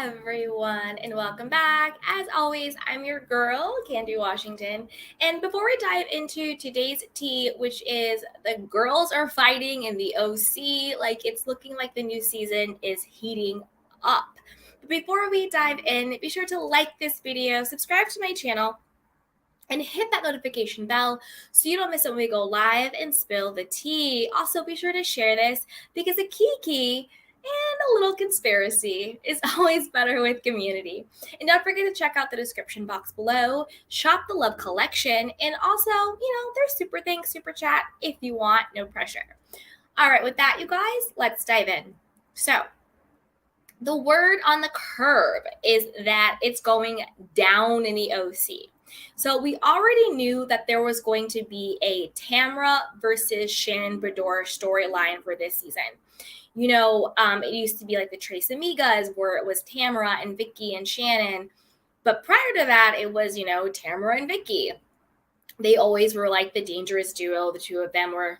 everyone, and welcome back. As always, I'm your girl, Candy Washington. And before we dive into today's tea, which is the girls are fighting in the OC, like it's looking like the new season is heating up. But before we dive in, be sure to like this video, subscribe to my channel, and hit that notification bell so you don't miss it when we go live and spill the tea. Also, be sure to share this because a kiki and a little conspiracy is always better with community. And don't forget to check out the description box below, shop the Love Collection, and also, there's super thanks, super chat if you want, no pressure. All right, with that, you guys, let's dive in. So, the word on the curb is that it's going down in the OC. So we already knew that there was going to be a Tamra versus Shannon Beador storyline for this season. It used to be like the Tres Amigas where it was Tamra and Vicky and Shannon. But prior to that, it was, Tamra and Vicky. They always were like the dangerous duo. The two of them were,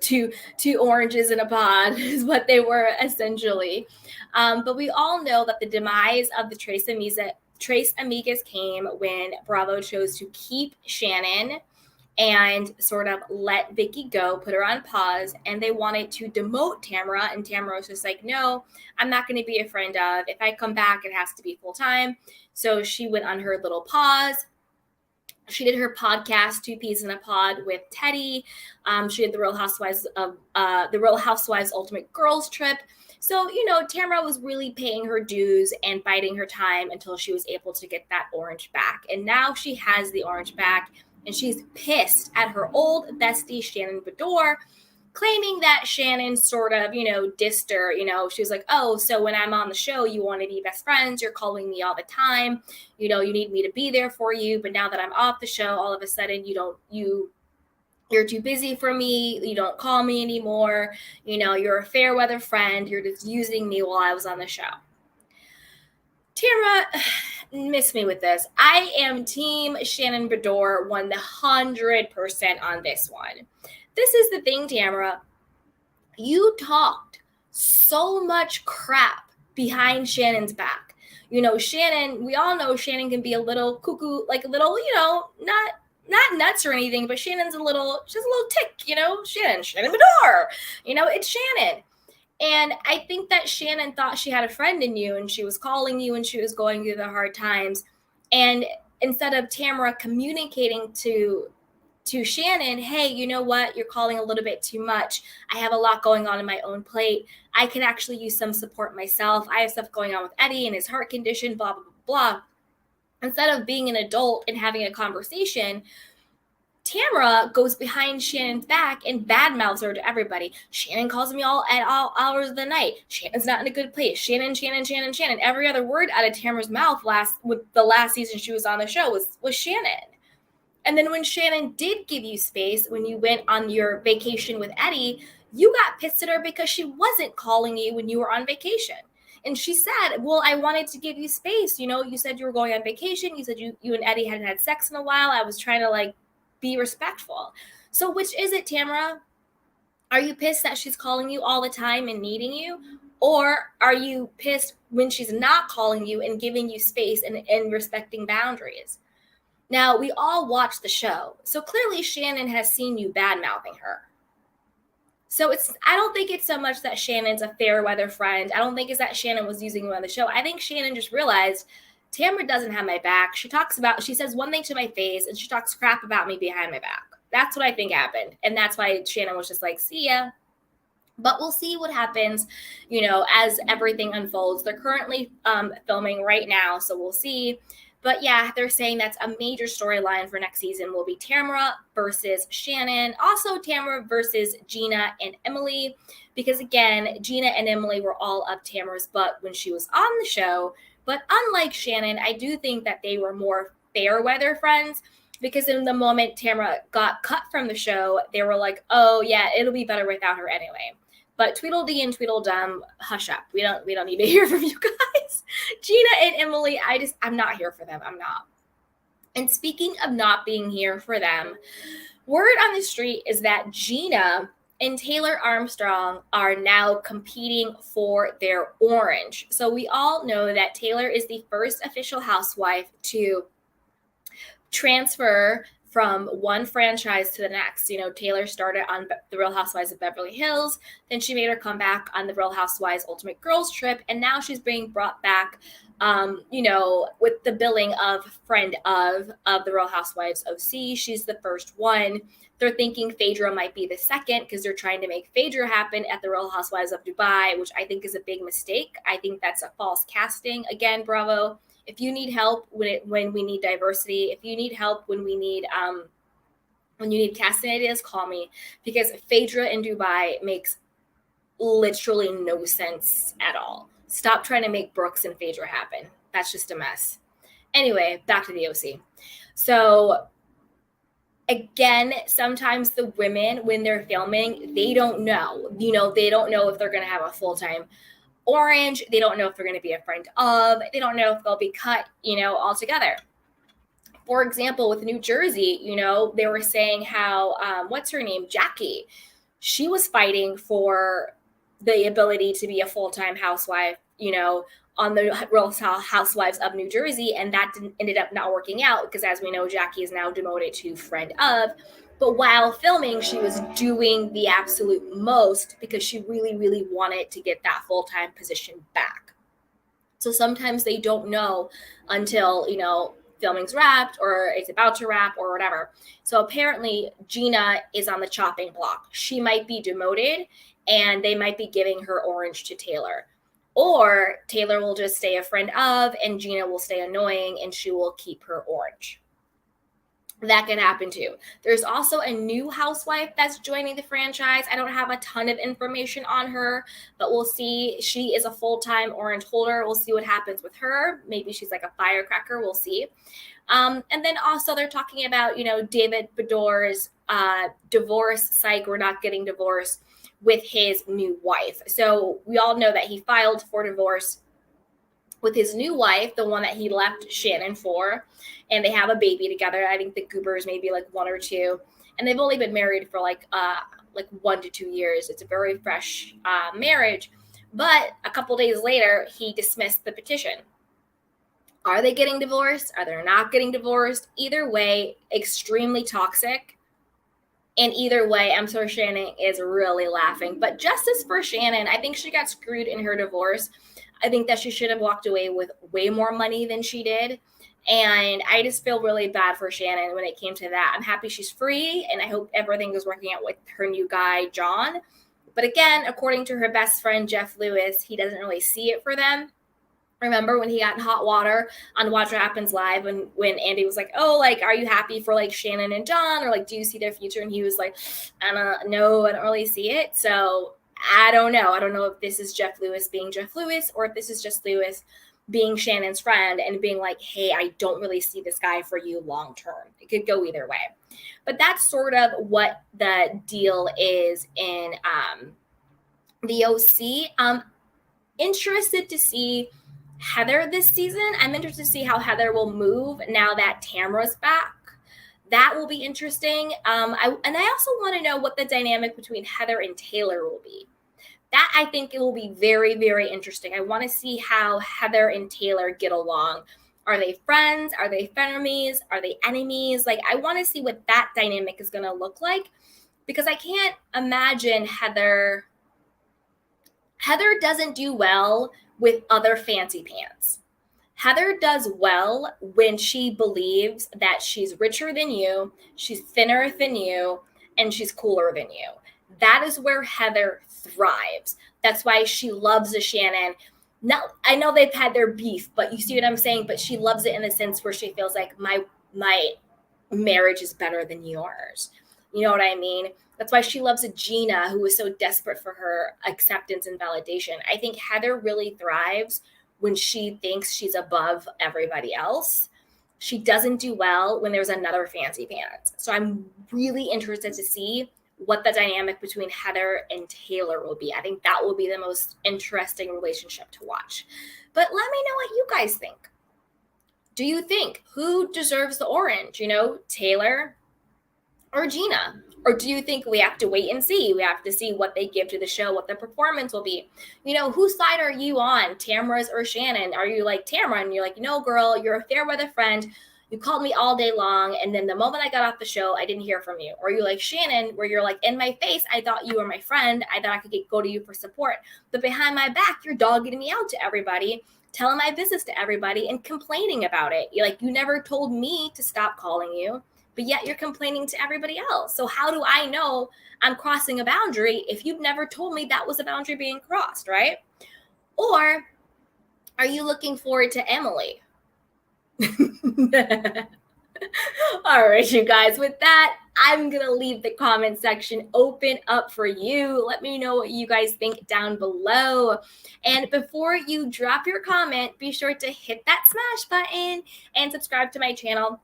two oranges in a pod is what they were essentially. But we all know that the demise of the Tres Amigas came when Bravo chose to keep Shannon and sort of let Vicky go, put her on pause, and they wanted to demote Tamra, and Tamra was just like, no, I'm not going to be a friend of. If I come back, it has to be full time. So she went on her little pause. She did her podcast, Two Peas in a Pod, with Teddy. She did the Real Housewives Ultimate Girls Trip. So, Tamra was really paying her dues and biding her time until she was able to get that orange back. And now she has the orange back, and she's pissed at her old bestie, Shannon Beador, claiming that Shannon sort of, dissed her. She was like, oh, so when I'm on the show, you want to be best friends. You're calling me all the time. You need me to be there for you. But now that I'm off the show, all of a sudden, you're too busy for me. You don't call me anymore. You're a fair weather friend. You're just using me while I was on the show. Tamra, miss me with this. I am team Shannon Beador 100% on this one. This is the thing, Tamra. You talked so much crap behind Shannon's back. Shannon, we all know Shannon can be a little cuckoo, like a little, not nuts or anything, but she's a little tick, Shannon Beador, it's Shannon. And I think that Shannon thought she had a friend in you, and she was calling you and she was going through the hard times. And instead of Tamra communicating to Shannon, hey, you know what? You're calling a little bit too much. I have a lot going on in my own plate. I can actually use some support myself. I have stuff going on with Eddie and his heart condition, blah, blah, blah, blah. Instead of being an adult and having a conversation, Tamra goes behind Shannon's back and badmouths her to everybody. Shannon calls me at all hours of the night. Shannon's not in a good place. Shannon. Every other word out of Tamra's mouth with the last season she was on the show was Shannon. And then when Shannon did give you space, when you went on your vacation with Eddie, you got pissed at her because she wasn't calling you when you were on vacation. And she said, well, I wanted to give you space. You said you were going on vacation. You said you and Eddie hadn't had sex in a while. I was trying to be respectful. So which is it, Tamra? Are you pissed that she's calling you all the time and needing you? Or are you pissed when she's not calling you and giving you space and respecting boundaries? Now, we all watch the show. So clearly Shannon has seen you bad-mouthing her. So I don't think it's so much that Shannon's a fair weather friend. I don't think it's that Shannon was using you on the show. I think Shannon just realized Tamra doesn't have my back. She says one thing to my face and she talks crap about me behind my back. That's what I think happened. And that's why Shannon was just like, see ya. But we'll see what happens, as everything unfolds. They're currently filming right now, so we'll see. But yeah, they're saying that's a major storyline for next season will be Tamra versus Shannon. Also Tamra versus Gina and Emily. Because again, Gina and Emily were all up Tamra's butt when she was on the show. But unlike Shannon, I do think that they were more fair weather friends. Because in the moment Tamra got cut from the show, they were like, oh yeah, it'll be better without her anyway. But Tweedledee and Tweedledum, hush up. We don't need to hear from you guys. Gina and Emily, I'm not here for them. I'm not. And speaking of not being here for them, word on the street is that Gina and Taylor Armstrong are now competing for their orange. So we all know that Taylor is the first official housewife to transfer from one franchise to the next. You know, Taylor started on The Real Housewives of Beverly Hills, then she made her comeback on The Real Housewives Ultimate Girls Trip, and now she's being brought back, with the billing of friend of The Real Housewives OC. She's the first one. They're thinking Phaedra might be the second because they're trying to make Phaedra happen at The Real Housewives of Dubai, which I think is a big mistake. I think that's a false casting. Again, Bravo. If you need help when we need diversity, if you need help when you need casting ideas, call me, because Phaedra in Dubai makes literally no sense at all. Stop trying to make Brooks and Phaedra happen. That's just a mess. Anyway, back to the OC. So again, sometimes the women, when they're filming, they don't know. They don't know if they're going to have a full-time orange. They don't know if they're going to be a friend of. They don't know if they'll be cut, altogether. For example, with New Jersey, they were saying how, what's her name? Jackie. She was fighting for the ability to be a full-time housewife, on the Real Housewives of New Jersey. And that ended up not working out because, as we know, Jackie is now demoted to friend of. But while filming, she was doing the absolute most because she really, really wanted to get that full-time position back. So sometimes they don't know until, filming's wrapped or it's about to wrap or whatever. So apparently Gina is on the chopping block. She might be demoted and they might be giving her orange to Taylor. Or Taylor will just stay a friend of and Gina will stay annoying and she will keep her orange. That can happen too. There's also a new housewife that's joining the franchise. I don't have a ton of information on her, but we'll see. She is a full-time orange holder. We'll see what happens with her. Maybe she's like a firecracker. We'll see. And then also they're talking about, David Beador's divorce. Psych, we're not getting divorced with his new wife. So we all know that he filed for divorce with his new wife, the one that he left Shannon for, and they have a baby together. I think the Goobers maybe like 1 or 2, and they've only been married for like 1 to 2 years. It's a very fresh marriage, but a couple days later, he dismissed the petition. Are they getting divorced? Are they not getting divorced? Either way, extremely toxic. And either way, I'm sure Shannon is really laughing. But justice for Shannon. I think she got screwed in her divorce. I think that she should have walked away with way more money than she did. And I just feel really bad for Shannon when it came to that. I'm happy she's free, and I hope everything is working out with her new guy, John. But again, according to her best friend, Jeff Lewis, he doesn't really see it for them. Remember when he got in hot water on Watch What Happens Live when Andy was like, oh, like, are you happy for like Shannon and John? Or like, do you see their future? And he was like, no, I don't really see it. So I don't know. I don't know if this is Jeff Lewis being Jeff Lewis or if this is just Lewis being Shannon's friend and being like, hey, I don't really see this guy for you long term. It could go either way. But that's sort of what the deal is in the OC. Interested to see Heather this season. I'm interested to see how Heather will move now that Tamra's back. That will be interesting. I also want to know what the dynamic between Heather and Taylor will be. That I think it will be very, very interesting. I want to see how Heather and Taylor get along. Are they friends? Are they frenemies? Are they enemies? Like, I want to see what that dynamic is going to look like because I can't imagine Heather doesn't do well with other fancy pants. Heather does well when she believes that she's richer than you, she's thinner than you, and she's cooler than you. That is where Heather thrives. That's why she loves a Shannon. Now, I know they've had their beef, but you see what I'm saying? But she loves it in the sense where she feels like my marriage is better than yours. You know what I mean? That's why she loves a Gina who is so desperate for her acceptance and validation. I think Heather really thrives when she thinks she's above everybody else. She doesn't do well when there's another fancy pants. So I'm really interested to see what the dynamic between Heather and Taylor will be. I think that will be the most interesting relationship to watch. But let me know what you guys think. Do you think who deserves the orange? Taylor or Gina? Or do you think we have to wait and see? We have to see what they give to the show, what the performance will be. You know, whose side are you on, Tamra's or Shannon? Are you like Tamra and you're like, no, girl, you're a fair weather friend. You called me all day long, and then the moment I got off the show, I didn't hear from you. Or you like Shannon, where you're like, in my face, I thought you were my friend. I thought I could go to you for support. But behind my back, you're dogging me out to everybody, telling my business to everybody, and complaining about it. You're like, you never told me to stop calling you, but yet you're complaining to everybody else. So how do I know I'm crossing a boundary if you've never told me that was a boundary being crossed, right? Or are you looking forward to Emily? All right, you guys, with that, I'm going to leave the comment section open up for you. Let me know what you guys think down below. And before you drop your comment, be sure to hit that smash button and subscribe to my channel.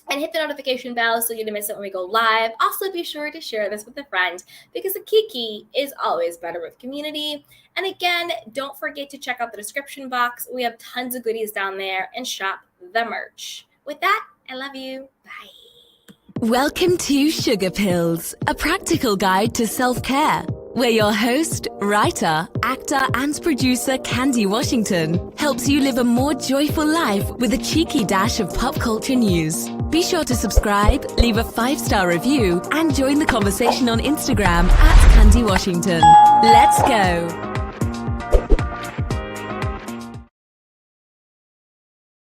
And hit the notification bell so you don't miss it when we go live. Also, be sure to share this with a friend because a kiki is always better with community. And again, don't forget to check out the description box. We have tons of goodies down there and shop the merch. With that, I love you. Bye. Welcome to Sugar Pills, a practical guide to self-care, where your host, writer, actor, and producer Candy Washington helps you live a more joyful life with a cheeky dash of pop culture news. Be sure to subscribe, leave a 5-star review, and join the conversation on Instagram @Candy Washington. Let's go.